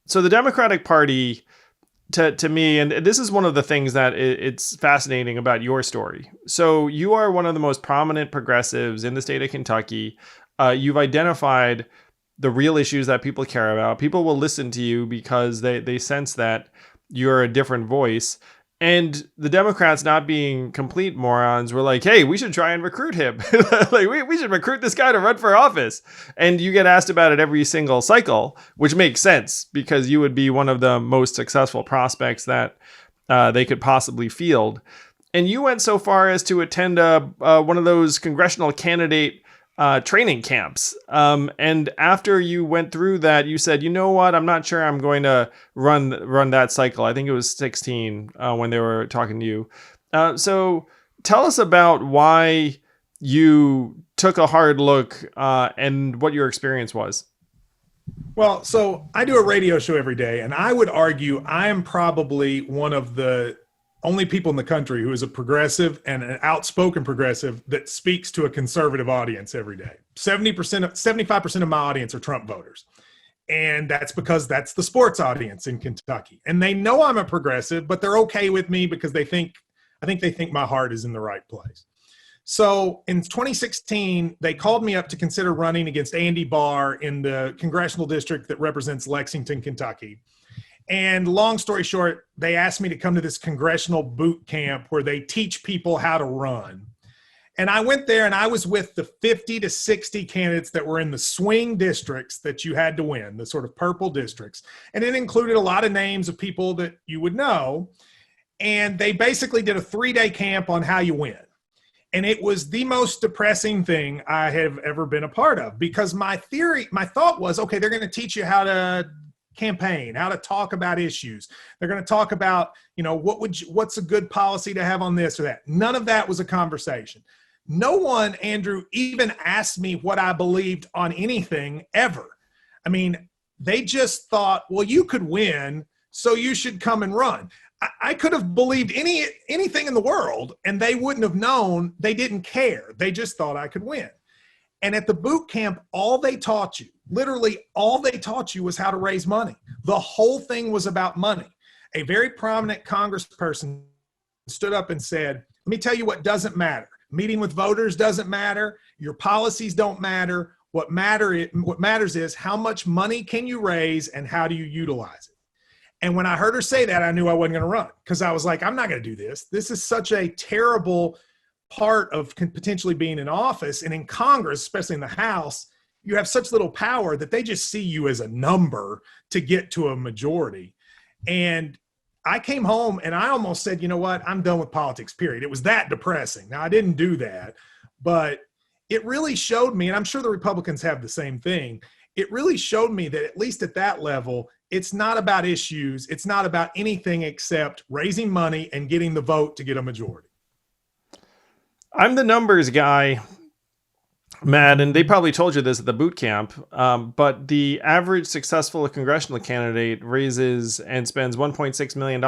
So the Democratic Party, to me, and this is one of the things that it's fascinating about your story. So you are one of the most prominent progressives in the state of Kentucky. You've identified the real issues that people care about. People will listen to you because they sense that you're a different voice. And the Democrats, not being complete morons, were like, hey, we should try and recruit him. Like, we should recruit this guy to run for office. And you get asked about it every single cycle, which makes sense because you would be one of the most successful prospects that they could possibly field. And you went so far as to attend one of those congressional candidate training camps. And after you went through that, you said, you know what, I'm not sure I'm going to run that cycle. I think it was 16 when they were talking to you. So tell us about why you took a hard look and what your experience was. Well, so I do a radio show every day, and I would argue I am probably one of the only people in the country who is a progressive and an outspoken progressive that speaks to a conservative audience every day. 75% of my audience are Trump voters. And that's because that's the sports audience in Kentucky. And they know I'm a progressive, but they're okay with me because I think they think my heart is in the right place. So in 2016, they called me up to consider running against Andy Barr in the congressional district that represents Lexington, Kentucky. And long story short, they asked me to come to this congressional boot camp where they teach people how to run. And I went there and I was with the 50 to 60 candidates that were in the swing districts that you had to win, the sort of purple districts. And it included a lot of names of people that you would know. And they basically did a 3-day camp on how you win. And it was the most depressing thing I have ever been a part of because my thought was, okay, they're going to teach you how to campaign, how to talk about issues. They're going to talk about, what's a good policy to have on this or that. None of that was a conversation. No one, Andrew, even asked me what I believed on anything ever. I mean, they just thought, well, you could win, so you should come and run. I could have believed anything in the world, and they wouldn't have known. They didn't care. They just thought I could win. And at the boot camp, all they taught you, literally all they taught you was how to raise money. The whole thing was about money. A very prominent congressperson stood up and said, let me tell you what doesn't matter. Meeting with voters doesn't matter. Your policies don't matter. What matters is how much money can you raise and how do you utilize it? And when I heard her say that, I knew I wasn't going to run because I was like, I'm not going to do this. This is such a terrible part of potentially being in office, and in Congress, especially in the House, you have such little power that they just see you as a number to get to a majority. And I came home and I almost said, you know what, I'm done with politics, period. It was that depressing. Now, I didn't do that, but it really showed me, and I'm sure the Republicans have the same thing, it really showed me that at least at that level, it's not about issues. It's not about anything except raising money and getting the vote to get a majority. I'm the numbers guy, Matt, and they probably told you this at the boot camp, but the average successful congressional candidate raises and spends $1.6 million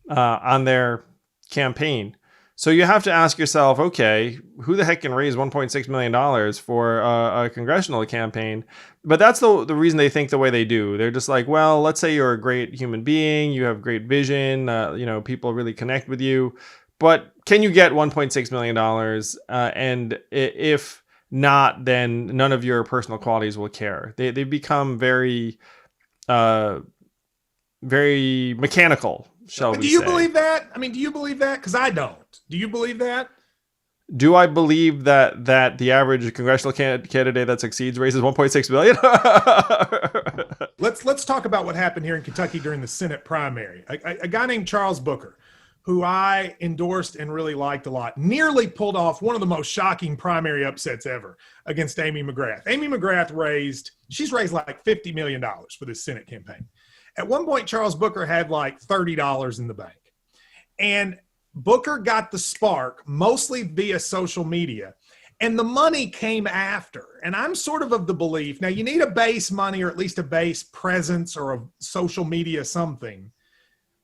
on their campaign. So you have to ask yourself, okay, who the heck can raise $1.6 million for a congressional campaign? But that's the reason they think the way they do. They're just like, well, let's say you're a great human being, you have great vision, people really connect with you. But can you get $1.6 million? And if not, then none of your personal qualities will care. They become very, very mechanical, shall we say. Do you believe that? I mean, do you believe that? Because I don't. Do you believe that? Do I believe that the average congressional candidate that succeeds raises 1.6 million? Let's talk about what happened here in Kentucky during the Senate primary. A guy named Charles Booker, who I endorsed and really liked a lot, nearly pulled off one of the most shocking primary upsets ever against Amy McGrath. Amy McGrath raised like $50 million for this Senate campaign. At one point, Charles Booker had like $30 in the bank. And Booker got the spark mostly via social media. And the money came after. And I'm sort of the belief, now you need a base money or at least a base presence or a social media something.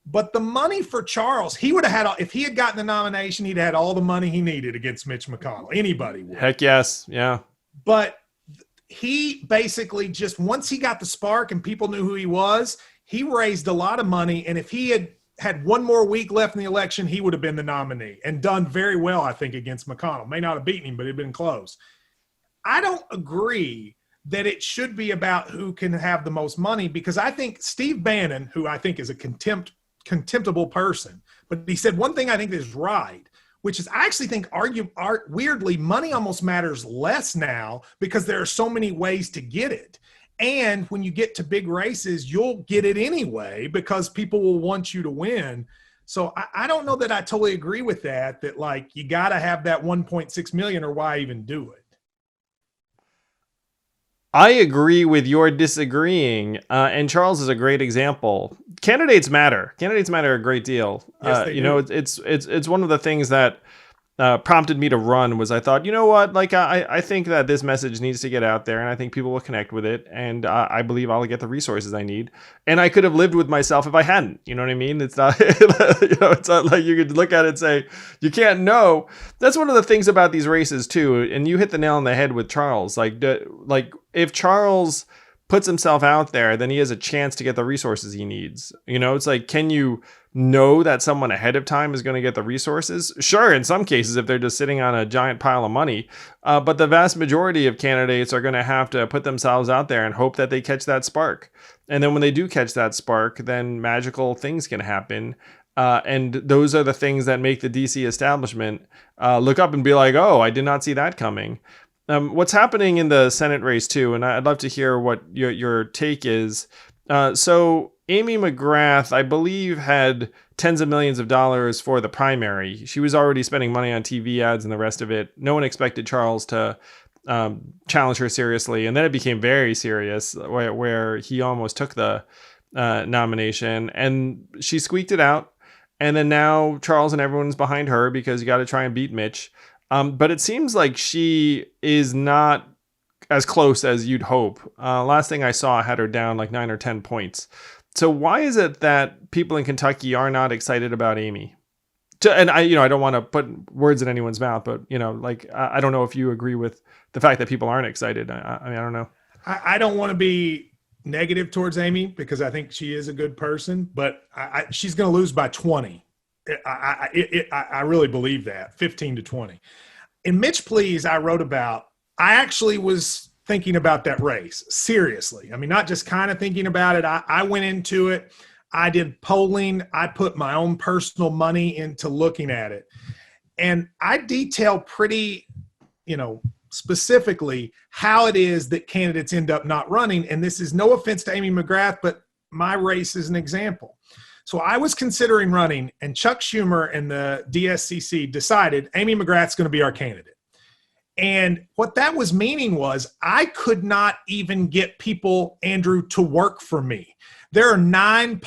But the money for Charles, he would have had, if he had gotten the nomination, he'd had all the money he needed against Mitch McConnell. Anybody would. Heck yes. Yeah. But he basically just, once he got the spark and people knew who he was, he raised a lot of money. And if he had one more week left in the election, he would have been the nominee and done very well, I think, against McConnell. May not have beaten him, but it'd been close. I don't agree that it should be about who can have the most money, because I think Steve Bannon, who I think is a contemptible person, but he said one thing I think is right, which is I actually think weirdly, money almost matters less now because there are so many ways to get it. And when you get to big races, you'll get it anyway because people will want you to win. So I don't know that I totally agree with that like you got to have that 1.6 million or why even do it. I agree with your disagreeing, and Charles is a great example. Candidates matter. Candidates matter a great deal. Yes, they do. It's one of the things that prompted me to run was I thought, you know what, like I think that this message needs to get out there, and I think people will connect with it, and I believe I'll get the resources I need. And I could have lived with myself if I hadn't. You know what I mean? It's not, it's not like you could look at it and say you can't know. That's one of the things about these races too, and you hit the nail on the head with Charles. Like if Charles puts himself out there, then he has a chance to get the resources he needs. It's like, can you know that someone ahead of time is going to get the resources? Sure, in some cases, if they're just sitting on a giant pile of money. But the vast majority of candidates are going to have to put themselves out there and hope that they catch that spark. And then when they do catch that spark, then magical things can happen. And those are the things that make the DC establishment look up and be like, oh, I did not see that coming. What's happening in the Senate race too, and I'd love to hear what your take is. So Amy McGrath, I believe, had tens of millions of dollars for the primary. She was already spending money on TV ads and the rest of it. No one expected Charles to challenge her seriously. And then it became very serious where he almost took the nomination, and she squeaked it out. And then now Charles and everyone's behind her because you got to try and beat Mitch. But it seems like she is not as close as you'd hope. Last thing I saw had her down like 9 or 10 points. So why is it that people in Kentucky are not excited about Amy? And I don't want to put words in anyone's mouth, but I don't know if you agree with the fact that people aren't excited. I mean, I don't know. I don't want to be negative towards Amy because I think she is a good person, but she's going to lose by 20. I really believe that 15 to 20. In Mitch Please, I wrote about, I actually was thinking about that race seriously. I mean, not just kind of thinking about it. I went into it. I did polling. I put my own personal money into looking at it. And I detail pretty, specifically how it is that candidates end up not running. And this is no offense to Amy McGrath, but my race is an example. So I was considering running, and Chuck Schumer and the DSCC decided Amy McGrath's going to be our candidate. And what that was meaning was I could not even get people, Andrew, to work for me. There are 9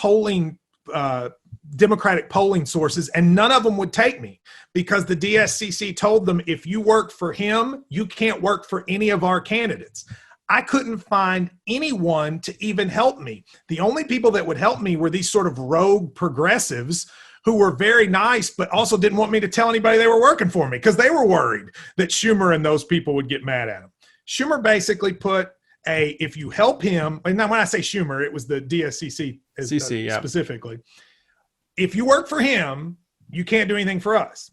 Democratic polling sources, and none of them would take me because the DSCC told them, if you work for him, you can't work for any of our candidates. I couldn't find anyone to even help me. The only people that would help me were these sort of rogue progressives who were very nice, but also didn't want me to tell anybody they were working for me because they were worried that Schumer and those people would get mad at him. Schumer basically put if you help him, and now when I say Schumer, it was the DSCC specifically. If you work for him, you can't do anything for us.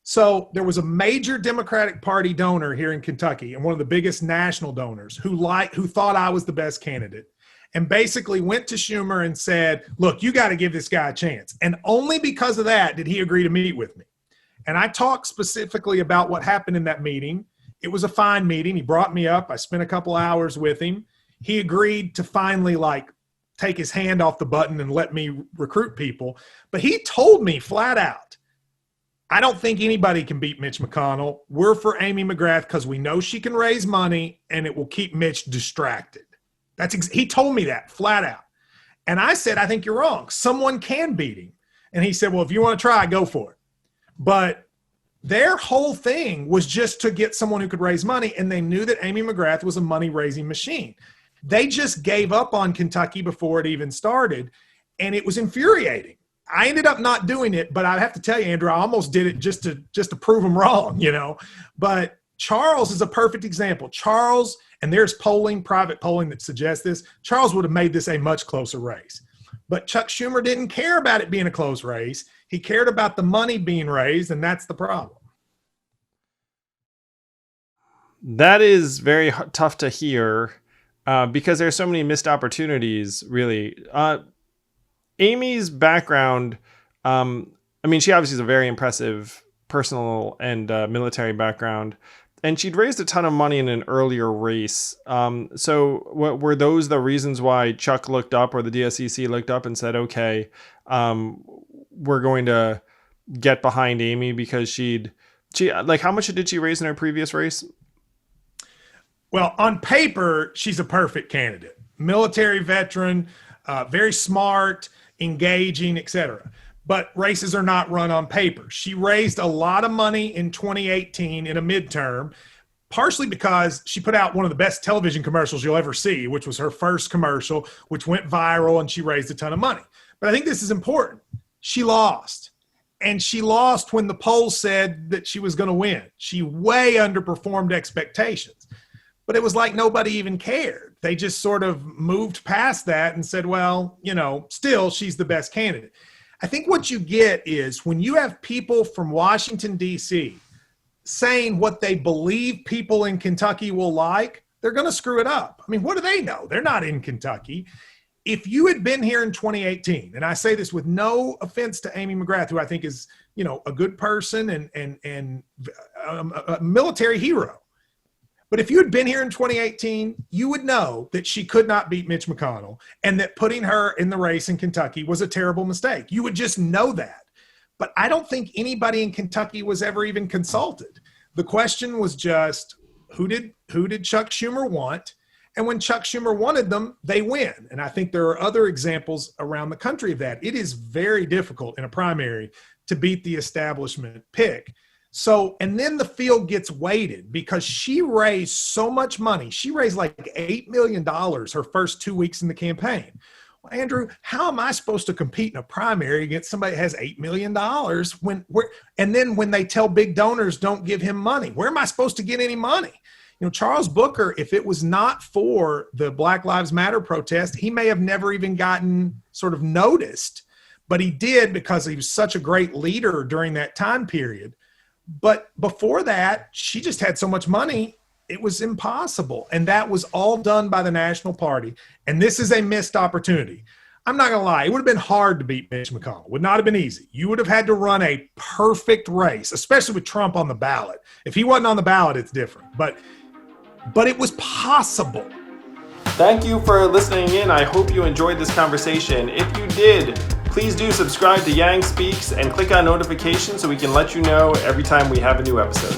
So there was a major Democratic Party donor here in Kentucky and one of the biggest national donors who thought I was the best candidate and basically went to Schumer and said, look, you got to give this guy a chance. And only because of that did he agree to meet with me. And I talked specifically about what happened in that meeting. It was a fine meeting. He brought me up. I spent a couple hours with him. He agreed to finally take his hand off the button and let me recruit people. But he told me flat out, I don't think anybody can beat Mitch McConnell. We're for Amy McGrath because we know she can raise money and it will keep Mitch distracted. He told me that flat out. And I said, I think you're wrong. Someone can beat him. And he said, well, if you want to try, go for it. But their whole thing was just to get someone who could raise money. And they knew that Amy McGrath was a money-raising machine. They just gave up on Kentucky before it even started. And it was infuriating. I ended up not doing it, but I have to tell you, Andrew, I almost did it just to prove them wrong, But Charles is a perfect example. Charles and there's polling, private polling that suggests this, Charles would have made this a much closer race. But Chuck Schumer didn't care about it being a close race. He cared about the money being raised, and that's the problem. That is very tough to hear because there's so many missed opportunities, really. Amy's background, she obviously has a very impressive personal and military background, and she'd raised a ton of money in an earlier race. So were those the reasons why Chuck looked up, or the DSCC looked up and said, okay, we're going to get behind Amy because she how much did she raise in her previous race? Well, on paper, she's a perfect candidate. Military veteran, very smart, engaging, etc. But races are not run on paper. She raised a lot of money in 2018 in a midterm, partially because she put out one of the best television commercials you'll ever see, which was her first commercial, which went viral, and she raised a ton of money. But I think this is important. She lost. And she lost when the polls said that she was going to win. She way underperformed expectations. But it was like nobody even cared. They just sort of moved past that and said, well, still she's the best candidate. I think what you get is when you have people from Washington, D.C. saying what they believe people in Kentucky will like, they're going to screw it up. I mean, what do they know? They're not in Kentucky. If you had been here in 2018, and I say this with no offense to Amy McGrath, who I think is, a good person and a military hero. But if you had been here in 2018, you would know that she could not beat Mitch McConnell, and that putting her in the race in Kentucky was a terrible mistake. You would just know that. But I don't think anybody in Kentucky was ever even consulted. The question was just, who did Chuck Schumer want? And when Chuck Schumer wanted them, they win. And I think there are other examples around the country of that. It is very difficult in a primary to beat the establishment pick. So, and then the field gets weighted because she raised so much money. She raised like $8 million her first 2 weeks in the campaign. Well, Andrew, how am I supposed to compete in a primary against somebody that has $8 million and then when they tell big donors don't give him money? Where am I supposed to get any money? Charles Booker, if it was not for the Black Lives Matter protest, he may have never even gotten sort of noticed, but he did because he was such a great leader during that time period. But before that, she just had so much money, it was impossible. And that was all done by the National Party. And this is a missed opportunity. I'm not going to lie. It would have been hard to beat Mitch McConnell. Would not have been easy. You would have had to run a perfect race, especially with Trump on the ballot. If he wasn't on the ballot, it's different. But it was possible. Thank you for listening in. I hope you enjoyed this conversation. If you did, please do subscribe to Yang Speaks and click on notifications so we can let you know every time we have a new episode.